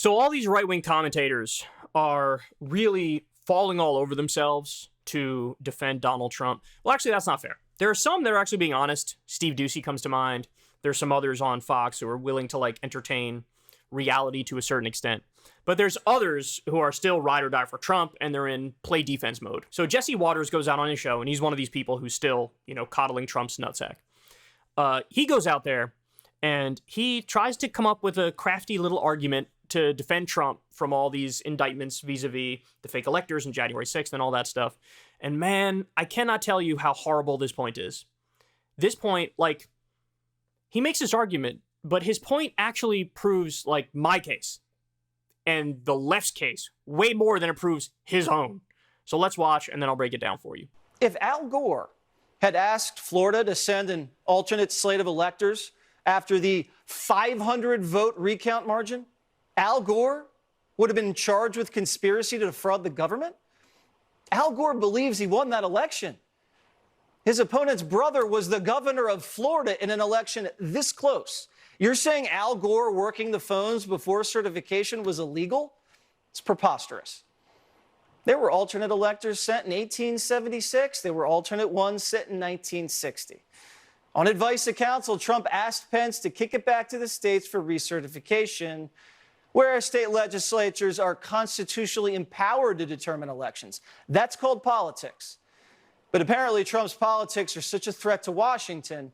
So all these right-wing commentators are really falling all over themselves to defend Donald Trump. Well, actually, that's not fair. There are some that are actually being honest. Steve Doocy comes to mind. There's some others on Fox who are willing to entertain reality to a certain extent. But there's others who are still ride or die for Trump, and they're in play defense mode. So Jesse Waters goes out on his show, and he's one of these people who's still, coddling Trump's nutsack. He goes out there, and he tries to come up with a crafty little argument to defend Trump from all these indictments vis-a-vis the fake electors and January 6th and all that stuff. And man, I cannot tell you how horrible this point is. This point, he makes this argument, but his point actually proves, my case and the left's case way more than it proves his own. So let's watch, and then I'll break it down for you. If Al Gore had asked Florida to send an alternate slate of electors after the 500-vote recount margin, Al Gore would have been charged with conspiracy to defraud the government? Al Gore believes he won that election. His opponent's brother was the governor of Florida in an election this close. You're saying Al Gore working the phones before certification was illegal? It's preposterous. There were alternate electors sent in 1876. There were alternate ones sent in 1960. On advice of counsel, Trump asked Pence to kick it back to the states for recertification, whereas state legislatures are constitutionally empowered to determine elections. That's called politics. But apparently Trump's politics are such a threat to Washington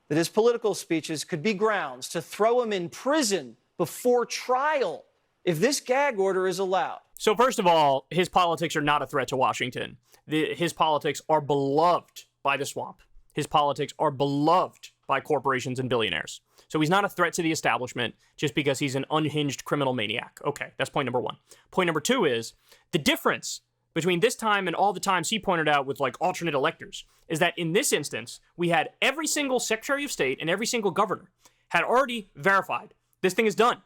that his political speeches could be grounds to throw him in prison before trial if this gag order is allowed. So first of all, his politics are not a threat to Washington. His politics are beloved by the swamp. His politics are beloved by corporations and billionaires. So he's not a threat to the establishment just because he's an unhinged criminal maniac. Okay, that's point number one. Point number two is the difference between this time and all the times he pointed out with alternate electors is that in this instance, we had every single Secretary of State and every single governor had already verified this thing is done.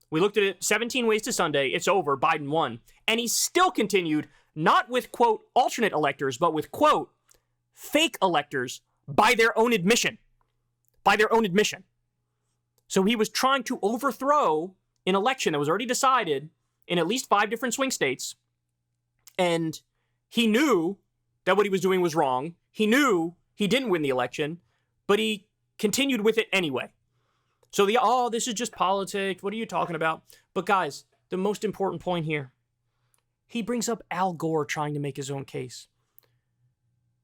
We looked at it 17 ways to Sunday. It's over. Biden won. And he still continued not with, quote, alternate electors, but with, quote, fake electors by their own admission. By their own admission. So he was trying to overthrow an election that was already decided in at least 5 different swing states. And he knew that what he was doing was wrong. He knew he didn't win the election, but he continued with it anyway. So this is just politics. What are you talking about? But guys, the most important point here, he brings up Al Gore trying to make his own case.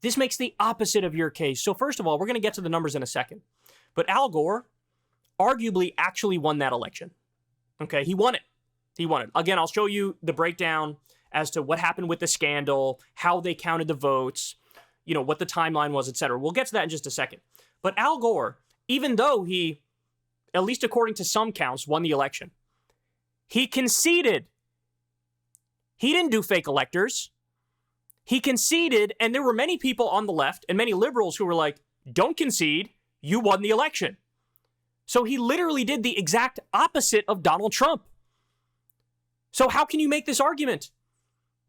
This makes the opposite of your case. So first of all, we're going to get to the numbers in a second. But Al Gore arguably actually won that election. Okay, he won it. He won it. Again, I'll show you the breakdown as to what happened with the scandal, how they counted the votes, what the timeline was, etc. We'll get to that in just a second. But Al Gore, even though he, at least according to some counts, won the election, he conceded. He didn't do fake electors. He conceded, and there were many people on the left and many liberals who were like, don't concede, you won the election. So he literally did the exact opposite of Donald Trump. So how can you make this argument?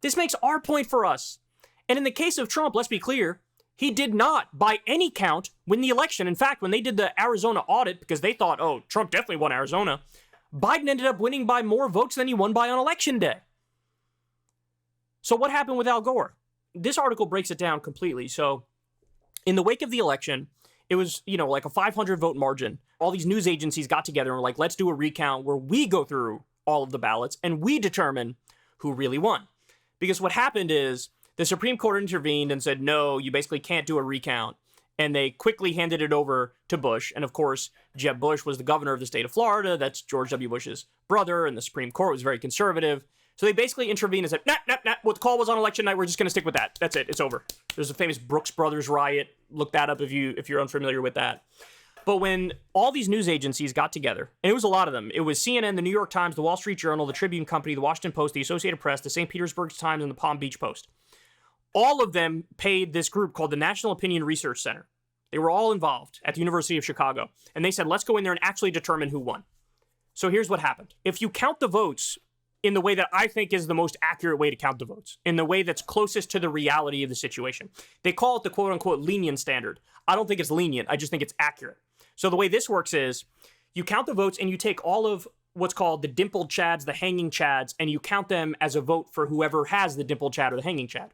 This makes our point for us. And in the case of Trump, let's be clear, he did not, by any count, win the election. In fact, when they did the Arizona audit, because they thought, Trump definitely won Arizona, Biden ended up winning by more votes than he won by on election day. So what happened with Al Gore? This article breaks it down completely. So in the wake of the election, it was, like a 500 vote margin. All these news agencies got together and were like, let's do a recount where we go through all of the ballots and we determine who really won. Because what happened is the Supreme Court intervened and said, no, you basically can't do a recount. And they quickly handed it over to Bush. And of course, Jeb Bush was the governor of the state of Florida. That's George W. Bush's brother. And the Supreme Court was very conservative. So they basically intervened and said, nah. What the call was on election night, we're just going to stick with that. That's it. It's over. There's a famous Brooks Brothers riot. Look that up if you're unfamiliar with that. But when all these news agencies got together, and it was a lot of them, it was CNN, the New York Times, the Wall Street Journal, the Tribune Company, the Washington Post, the Associated Press, the St. Petersburg Times, and the Palm Beach Post. All of them paid this group called the National Opinion Research Center. They were all involved at the University of Chicago. And they said, let's go in there and actually determine who won. So here's what happened. If you count the votes in the way that I think is the most accurate way to count the votes, in the way that's closest to the reality of the situation, they call it the quote-unquote lenient standard. I don't think it's lenient. I just think it's accurate. So the way this works is you count the votes and you take all of what's called the dimpled chads, the hanging chads, and you count them as a vote for whoever has the dimpled chad or the hanging chad.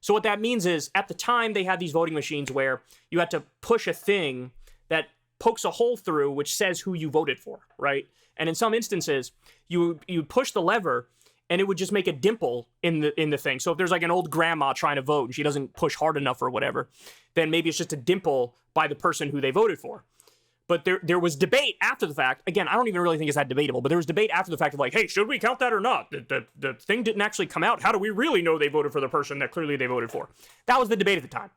So what that means is, at the time, they had these voting machines where you had to push a thing that pokes a hole through, which says who you voted for, right? And in some instances, you push the lever, and it would just make a dimple in the thing. So if there's like an old grandma trying to vote and she doesn't push hard enough or whatever, then maybe it's just a dimple by the person who they voted for. But there was debate after the fact. Again, I don't even really think it's that debatable, but there was debate after the fact of like, hey, should we count that or not? The thing didn't actually come out. How do we really know they voted for the person that clearly they voted for? That was the debate at the time.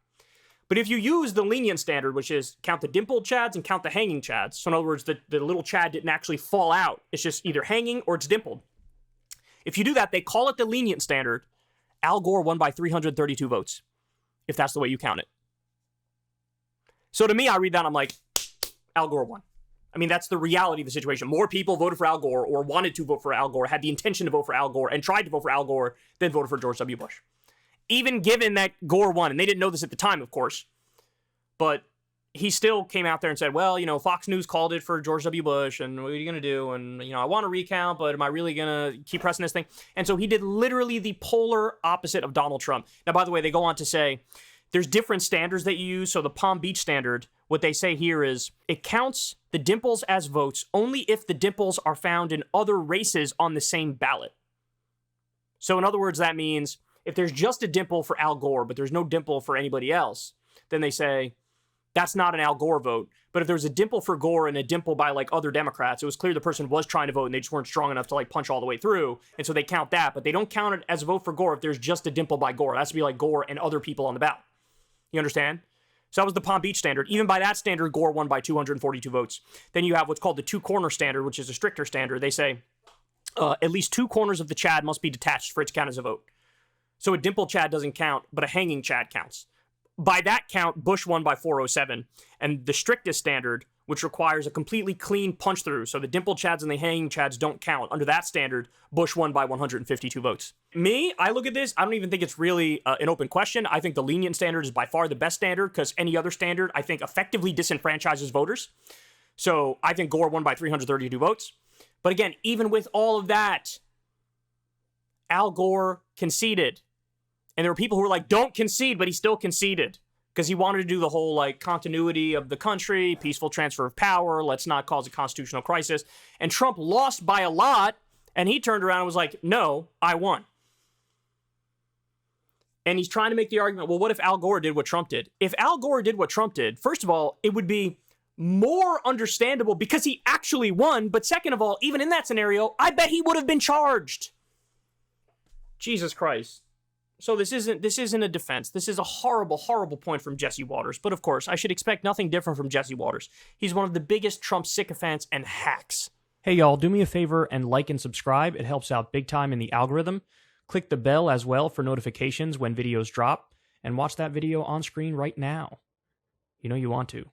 But if you use the lenient standard, which is count the dimpled chads and count the hanging chads, so in other words, the little chad didn't actually fall out. It's just either hanging or it's dimpled. If you do that, they call it the lenient standard. Al Gore won by 332 votes, if that's the way you count it. So to me, I read that, I'm like, Al Gore won. I mean, that's the reality of the situation. More people voted for Al Gore or wanted to vote for Al Gore, had the intention to vote for Al Gore, and tried to vote for Al Gore than voted for George W. Bush. Even given that Gore won, and they didn't know this at the time, of course, but he still came out there and said, well, Fox News called it for George W. Bush, and what are you going to do? And, I want to recount, but am I really going to keep pressing this thing? And so he did literally the polar opposite of Donald Trump. Now, by the way, they go on to say, there's different standards that you use. So the Palm Beach standard, what they say here is, it counts the dimples as votes only if the dimples are found in other races on the same ballot. So in other words, that means if there's just a dimple for Al Gore, but there's no dimple for anybody else, then they say, that's not an Al Gore vote. But if there's a dimple for Gore and a dimple by like other Democrats, it was clear the person was trying to vote and they just weren't strong enough to like punch all the way through. And so they count that, but they don't count it as a vote for Gore if there's just a dimple by Gore. It has to be like Gore and other people on the ballot. You understand? So that was the Palm Beach standard. Even by that standard, Gore won by 242 votes. Then you have what's called the two-corner standard, which is a stricter standard. They say at least two corners of the chad must be detached for it to count as a vote. So a dimple chad doesn't count, but a hanging chad counts. By that count, Bush won by 407. And the strictest standard, which requires a completely clean punch through, so the dimple chads and the hanging chads don't count. Under that standard, Bush won by 152 votes. Me, I look at this, I don't even think it's really an open question. I think the lenient standard is by far the best standard, because any other standard, I think, effectively disenfranchises voters. So I think Gore won by 332 votes. But again, even with all of that, Al Gore conceded. And there were people who were like, don't concede, but he still conceded. Because he wanted to do the whole, like, continuity of the country, peaceful transfer of power, let's not cause a constitutional crisis. And Trump lost by a lot, and he turned around and was like, no, I won. And he's trying to make the argument, well, what if Al Gore did what Trump did? If Al Gore did what Trump did, first of all, it would be more understandable because he actually won. But second of all, even in that scenario, I bet he would have been charged. Jesus Christ. So this isn't a defense. This is a horrible, horrible point from Jesse Waters. But of course, I should expect nothing different from Jesse Waters. He's one of the biggest Trump sycophants and hacks. Hey y'all, do me a favor and like and subscribe. It helps out big time in the algorithm. Click the bell as well for notifications when videos drop. And watch that video on screen right now. You know you want to.